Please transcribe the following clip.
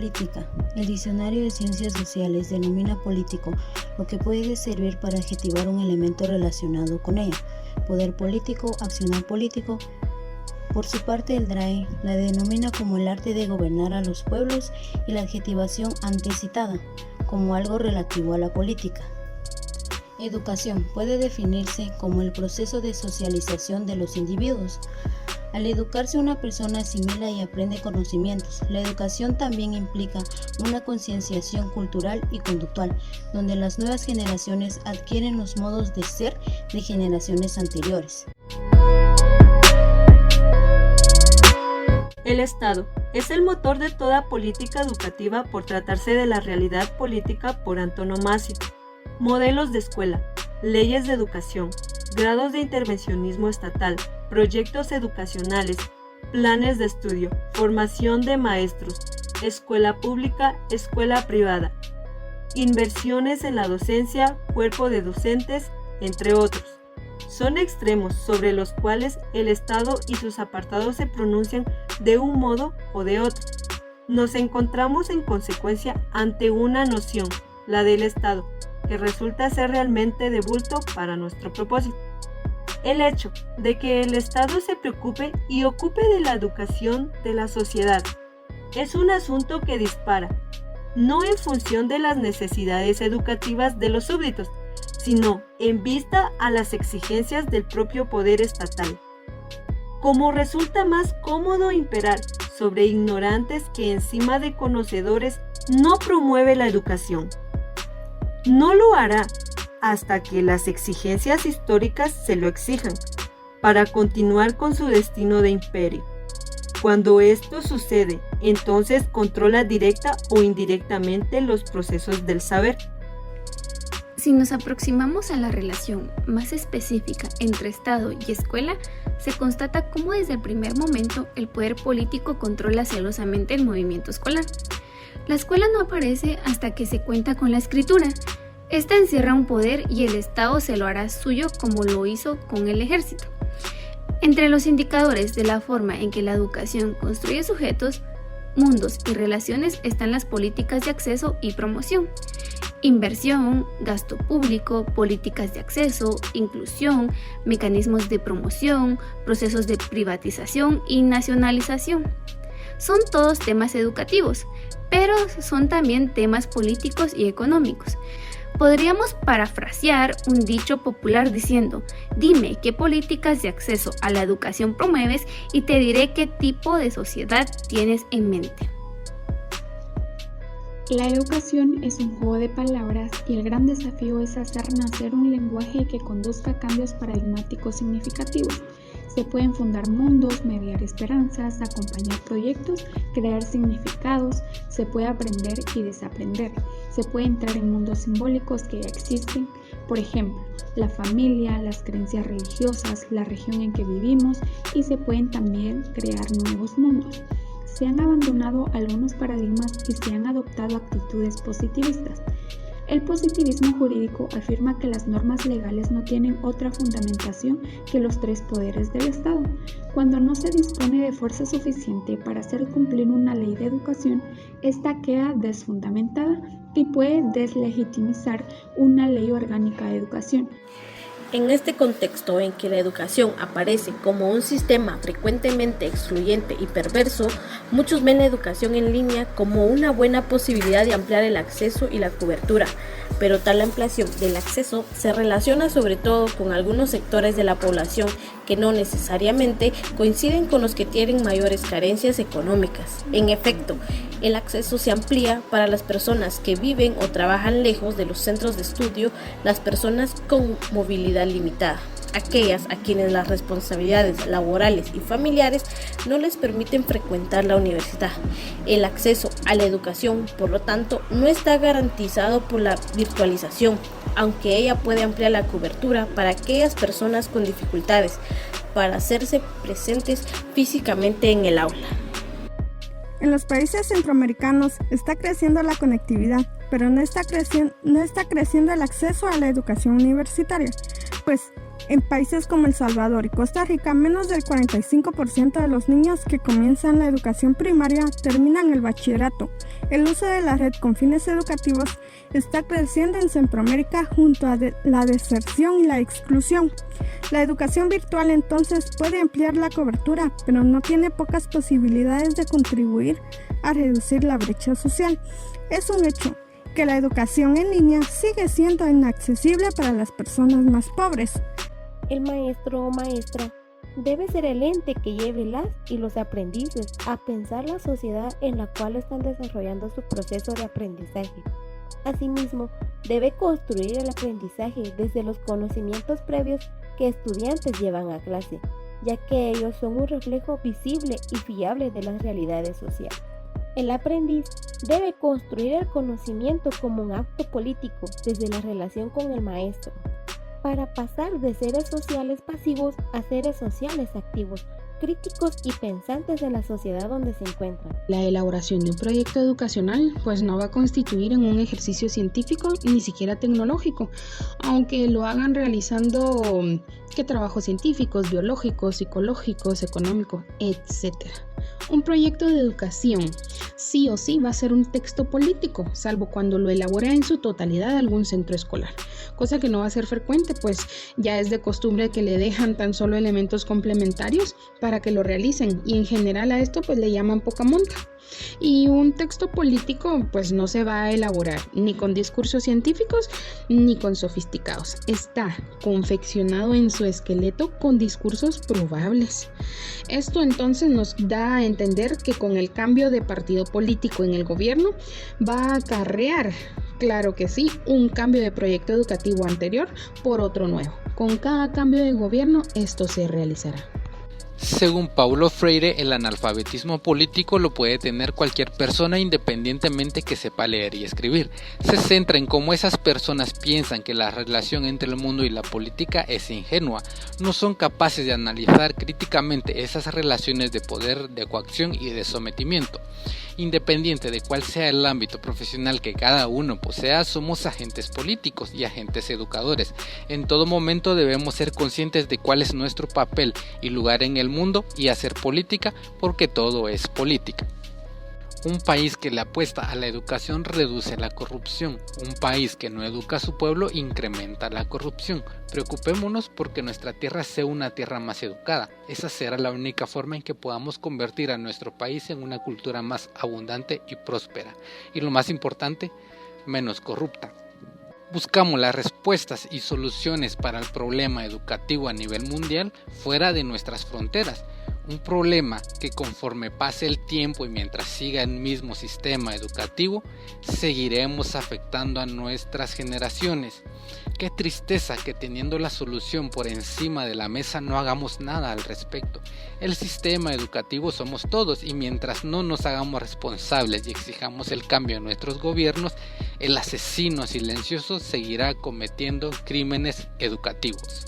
Política. El diccionario de Ciencias Sociales denomina político lo que puede servir para adjetivar un elemento relacionado con ella. Poder político, accionar político. Por su parte, el DRAE la denomina como el arte de gobernar a los pueblos y la adjetivación antecitada como algo relativo a la política. Educación puede definirse como el proceso de socialización de los individuos. Al educarse, una persona asimila y aprende conocimientos. La educación también implica una concienciación cultural y conductual, donde las nuevas generaciones adquieren los modos de ser de generaciones anteriores. El Estado es el motor de toda política educativa por tratarse de la realidad política por antonomasia. Modelos de escuela, leyes de educación, grados de intervencionismo estatal, proyectos educacionales, planes de estudio, formación de maestros, escuela pública, escuela privada, inversiones en la docencia, cuerpo de docentes, entre otros. Son extremos sobre los cuales el Estado y sus apartados se pronuncian de un modo o de otro. Nos encontramos en consecuencia ante una noción, la del Estado, que resulta ser realmente de bulto para nuestro propósito. El hecho de que el Estado se preocupe y ocupe de la educación de la sociedad es un asunto que dispara, no en función de las necesidades educativas de los súbditos, sino en vista a las exigencias del propio poder estatal. Como resulta más cómodo imperar sobre ignorantes que encima de conocedores, no promueve la educación. No lo hará hasta que las exigencias históricas se lo exijan, para continuar con su destino de imperio. Cuando esto sucede, entonces controla directa o indirectamente los procesos del saber. Si nos aproximamos a la relación más específica entre Estado y escuela, se constata cómo desde el primer momento el poder político controla celosamente el movimiento escolar. La escuela no aparece hasta que se cuenta con la escritura. Esta encierra un poder y el Estado se lo hará suyo como lo hizo con el ejército. Entre los indicadores de la forma en que la educación construye sujetos, mundos y relaciones están las políticas de acceso y promoción. Inversión, gasto público, políticas de acceso, inclusión, mecanismos de promoción, procesos de privatización y nacionalización. Son todos temas educativos, pero son también temas políticos y económicos. Podríamos parafrasear un dicho popular diciendo: dime qué políticas de acceso a la educación promueves y te diré qué tipo de sociedad tienes en mente. La educación es un juego de palabras y el gran desafío es hacer nacer un lenguaje que conduzca a cambios paradigmáticos significativos. Se pueden fundar mundos, mediar esperanzas, acompañar proyectos, crear significados, se puede aprender y desaprender. Se puede entrar en mundos simbólicos que ya existen, por ejemplo, la familia, las creencias religiosas, la región en que vivimos, y se pueden también crear nuevos mundos. Se han abandonado algunos paradigmas y se han adoptado actitudes positivistas. El positivismo jurídico afirma que las normas legales no tienen otra fundamentación que los tres poderes del Estado. Cuando no se dispone de fuerza suficiente para hacer cumplir una ley de educación, esta queda desfundamentada y puede deslegitimizar una ley orgánica de educación. En este contexto en que la educación aparece como un sistema frecuentemente excluyente y perverso, muchos ven la educación en línea como una buena posibilidad de ampliar el acceso y la cobertura, pero tal ampliación del acceso se relaciona sobre todo con algunos sectores de la población que no necesariamente coinciden con los que tienen mayores carencias económicas. En efecto, el acceso se amplía para las personas que viven o trabajan lejos de los centros de estudio, las personas con movilidad limitada, aquellas a quienes las responsabilidades laborales y familiares no les permiten frecuentar la universidad. El acceso a la educación, por lo tanto, no está garantizado por la virtualización, aunque ella puede ampliar la cobertura para aquellas personas con dificultades para hacerse presentes físicamente en el aula. En los países centroamericanos está creciendo la conectividad, pero no está creciendo el acceso a la educación universitaria, pues En países como El Salvador y Costa Rica, menos del 45% de los niños que comienzan la educación primaria terminan el bachillerato. El uso de la red con fines educativos está creciendo en Centroamérica junto a la deserción y la exclusión. La educación virtual entonces puede ampliar la cobertura, pero no tiene pocas posibilidades de contribuir a reducir la brecha social. Es un hecho que la educación en línea sigue siendo inaccesible para las personas más pobres. El maestro o maestra debe ser el ente que lleve las y los aprendices a pensar la sociedad en la cual están desarrollando su proceso de aprendizaje. Asimismo, debe construir el aprendizaje desde los conocimientos previos que estudiantes llevan a clase, ya que ellos son un reflejo visible y fiable de las realidades sociales. El aprendiz debe construir el conocimiento como un acto político desde la relación con el maestro, para pasar de seres sociales pasivos a seres sociales activos, críticos y pensantes de la sociedad donde se encuentran. La elaboración de un proyecto educacional pues no va a constituir en un ejercicio científico ni siquiera tecnológico, aunque lo hagan realizando trabajos científicos, biológicos, psicológicos, económicos, etc. Un proyecto de educación sí o sí va a ser un texto político, salvo cuando lo elabora en su totalidad algún centro escolar, cosa que no va a ser frecuente, pues ya es de costumbre que le dejan tan solo elementos complementarios para que lo realicen, y en general a esto pues le llaman poca monta. Y un texto político pues no se va a elaborar ni con discursos científicos ni con sofisticados. Está confeccionado en su esqueleto con discursos probables. Esto entonces nos da a entender que con el cambio de partido político en el gobierno va a acarrear, claro que sí, un cambio de proyecto educativo anterior por otro nuevo. Con cada cambio de gobierno esto se realizará. Según Paulo Freire, el analfabetismo político lo puede tener cualquier persona independientemente que sepa leer y escribir. Se centra en cómo esas personas piensan que la relación entre el mundo y la política es ingenua. No son capaces de analizar críticamente esas relaciones de poder, de coacción y de sometimiento. Independiente de cuál sea el ámbito profesional que cada uno posea, somos agentes políticos y agentes educadores. En todo momento debemos ser conscientes de cuál es nuestro papel y lugar en el mundo y hacer política, porque todo es política. Un país que le apuesta a la educación reduce la corrupción. Un país que no educa a su pueblo incrementa la corrupción. Preocupémonos porque nuestra tierra sea una tierra más educada. Esa será la única forma en que podamos convertir a nuestro país en una cultura más abundante y próspera. Y lo más importante, menos corrupta. Buscamos las respuestas y soluciones para el problema educativo a nivel mundial fuera de nuestras fronteras. Un problema que conforme pase el tiempo y mientras siga el mismo sistema educativo, seguiremos afectando a nuestras generaciones. Qué tristeza que teniendo la solución por encima de la mesa no hagamos nada al respecto. El sistema educativo somos todos y mientras no nos hagamos responsables y exijamos el cambio en nuestros gobiernos, el asesino silencioso seguirá cometiendo crímenes educativos.